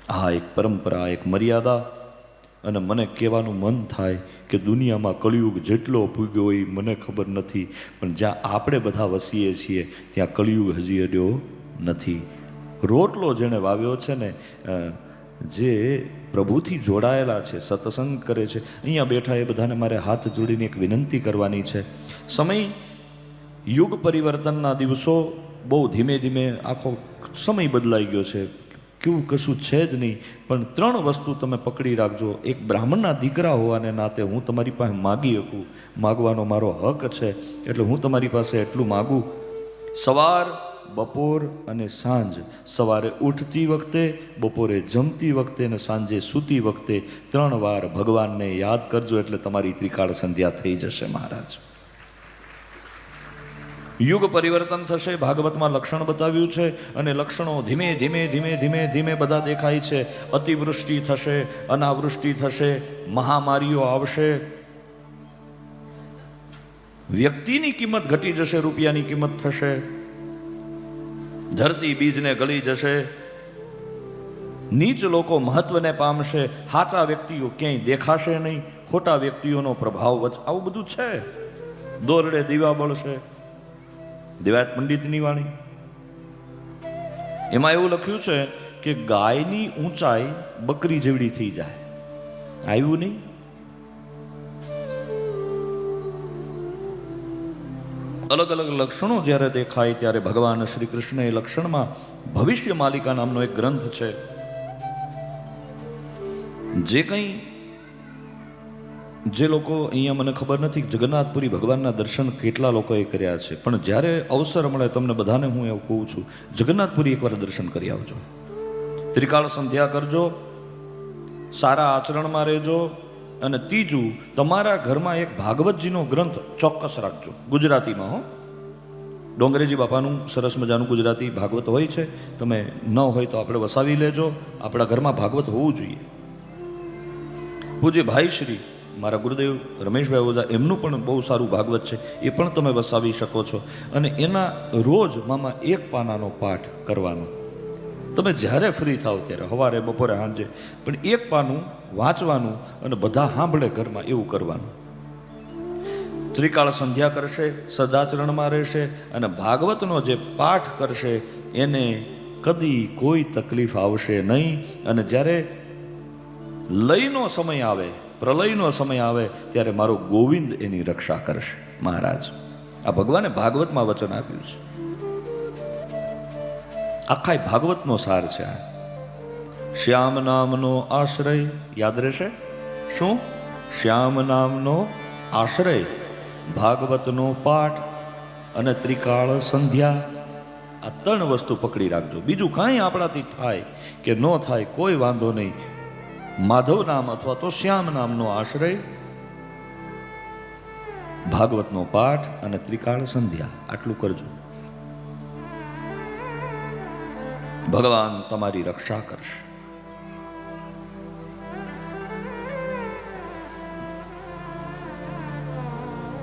આ એક પરંપરા, એક મર્યાદા. અને મને કહેવાનું મન થાય કે દુનિયામાં કળિયુગ જેટલો પૂગ્યો હોય મને ખબર નથી, પણ જ્યાં આપણે બધા વસીએ છીએ ત્યાં કળિયુગ હજી અડ્યો નથી. રોટલો જેણે વાવ્યો છે ને, જે પ્રભુથી જોડાયેલા છે, સત્સંગ કરે છે, અહીંયા બેઠા એ બધાને મારે હાથ જોડીને એક વિનંતી કરવાની છે. સમય યુગ પરિવર્તનના દિવસો, બહુ ધીમે ધીમે આખો સમય બદલાઈ ગયો છે. કેવું કશું છે જ નહીં, પણ 3 વસ્તુ તમે પકડી રાખજો. એક બ્રાહ્મણના દીકરા હોવાને નાતે હું તમારી પાસે માગી શકું, માગવાનો મારો હક છે, એટલે હું તમારી પાસે એટલું માગું. સવાર, બપોર અને સાંજ. સવારે ઉઠતી વખતે, બપોરે જમતી વખતે અને સાંજે સૂતી વખતે 3 વાર ભગવાનને યાદ કરજો, એટલે તમારી ત્રિકાળ સંધ્યા થઈ જશે મહારાજ. યુગ પરિવર્તન થશે. ભાગવતમાં લક્ષણ બતાવ્યું છે, અને લક્ષણો ધીમે ધીમે ધીમે ધીમે ધીમે બધા દેખાય છે. અતિવૃષ્ટિ થશે, અનાવૃષ્ટિ થશે, મહામારીઓ આવશે, વ્યક્તિની કિંમત ઘટી જશે, રૂપિયાની કિંમત થશે, ધરતી બીજને ગળી જશે, નીચ લોકો મહત્વને પામશે, સાચા વ્યક્તિઓ ક્યાંય દેખાશે નહીં, ખોટા વ્યક્તિઓનો પ્રભાવ આવું બધું છે. દોરડે દીવા બળશે. દેવાયત પંડિતની વાણી, એમાં એવું લખ્યું છે કે ગાયની ઊંચાઈ બકરી જેવડી થઈ જાય. આવ્યું નહીં? અલગ અલગ લક્ષણો જ્યારે દેખાય ત્યારે ભગવાન શ્રી કૃષ્ણ એ લક્ષણમાં ભવિષ્ય માલિકા નામનો એક ગ્રંથ છે. જે લોકો અહીંયા, મને ખબર નથી જગન્નાથપુરી ભગવાનના દર્શન કેટલા લોકોએ કર્યા છે, પણ જ્યારે અવસર મળે તમને બધાને હું એવું કહું છું, જગન્નાથપુરી એકવાર દર્શન કરી આવજો. ત્રિકાળ સંધ્યા કરજો, સારા આચરણમાં રહેજો, અને ત્રીજું, તમારા ઘરમાં એક ભાગવતજીનો ગ્રંથ ચોક્કસ રાખજો, ગુજરાતીમાં. હો, ડોંગરેજી બાપાનું સરસ મજાનું ગુજરાતી ભાગવત હોય છે, તમે ન હોય તો આપણે વસાવી લેજો. આપણા ઘરમાં ભાગવત હોવું જોઈએ. પૂજ્ય ભાઈ શ્રી મારા ગુરુદેવ રમેશભાઈ ઓઝા, એમનું પણ બહુ સારું ભાગવત છે, એ પણ તમે વસાવી શકો છો. અને એના રોજ મામા 1 પાનાનો પાઠ કરવાનો. તમે જ્યારે ફ્રી થાવ ત્યારે, સવારે, બપોરે, સાંજે, પણ 1 પાનું વાંચવાનું અને બધા સાંભળે ઘરમાં, એવું કરવાનું. ત્રિકાળ સંધ્યા કરશે, સદાચરણમાં રહેશે, અને ભાગવતનો જે પાઠ કરશે એને કદી કોઈ તકલીફ આવશે નહીં. અને જ્યારે લયનો સમય આવે, પ્રલયનો સમય આવે, ત્યારે મારો ગોવિંદ એની રક્ષા કરશે મહારાજ. આ ભગવાને ભાગવતમાં વચન આપ્યું છે. આખા ભાગવતનો સાર છે આ. શ્યામ નામનો આશ્રય, યાદ રહેશે શું? શ્યામ નામનો આશ્રય, ભાગવતનો પાઠ અને ત્રિકાળ સંધ્યા. આ 3 વસ્તુ પકડી રાખજો. બીજું કાંઈ આપણાથી થાય કે ન થાય કોઈ વાંધો નહીં. માધવ નામ અથવા તો શ્યામ નામનો આશ્રય, ભાગવતનો પાઠ અને ત્રિકાળ સંધ્યા, આટલું કરજો. ભગવાન તમારી રક્ષા કરશે.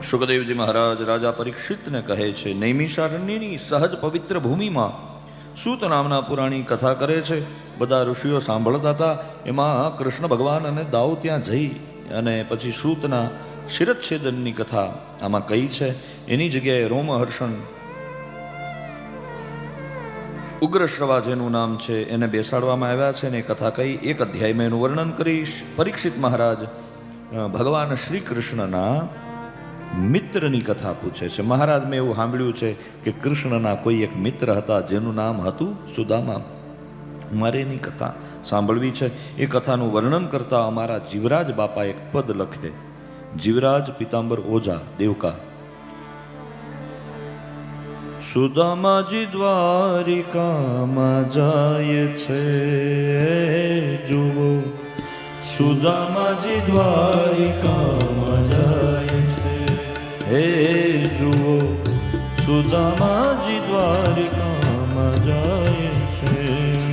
સુખદેવજી મહારાજ રાજા પરીક્ષિતને કહે છે, નૈમિષારણ્યની સહજ પવિત્ર ભૂમિમાં સૂત નામના પુરાણી કથા કરે છે. બધા ઋષિઓ સાંભળતા હતા. એમાં કૃષ્ણ ભગવાન અને દાઉ ત્યાં જઈ અને પછી સૂતના શિરચ્છેદનની કથા આમાં કહી છે. એની જગ્યાએ રોમહર્ષણ ઉગ્રશ્રવા જેનું નામ છે એને બેસાડવામાં આવ્યા છે, ને કથા કહી 1 અધ્યાયમાં એનું વર્ણન કરીશ. પરીક્ષિત મહારાજ ભગવાન શ્રી કૃષ્ણના મિત્રની કથા પૂછે છે. મહારાજ, મેં એવું સાંભળ્યું છે કે કૃષ્ણના કોઈ એક મિત્ર હતા જેનું નામ હતું સુદામા. મારે એની કથા સાંભળવી છે. એ કથાનું વર્ણન કરતા અમારા જીવરાજ બાપા એક પદ લખે. જીવરાજ પિતાંબર ઓઝા દેવકા. સુદામાજી દ્વારિકામાં જાય છે, જુઓ સુદામાજી દ્વારિકામાં જાય છે, હે જુઓ સુદામાજી દ્વારિકામાં જાય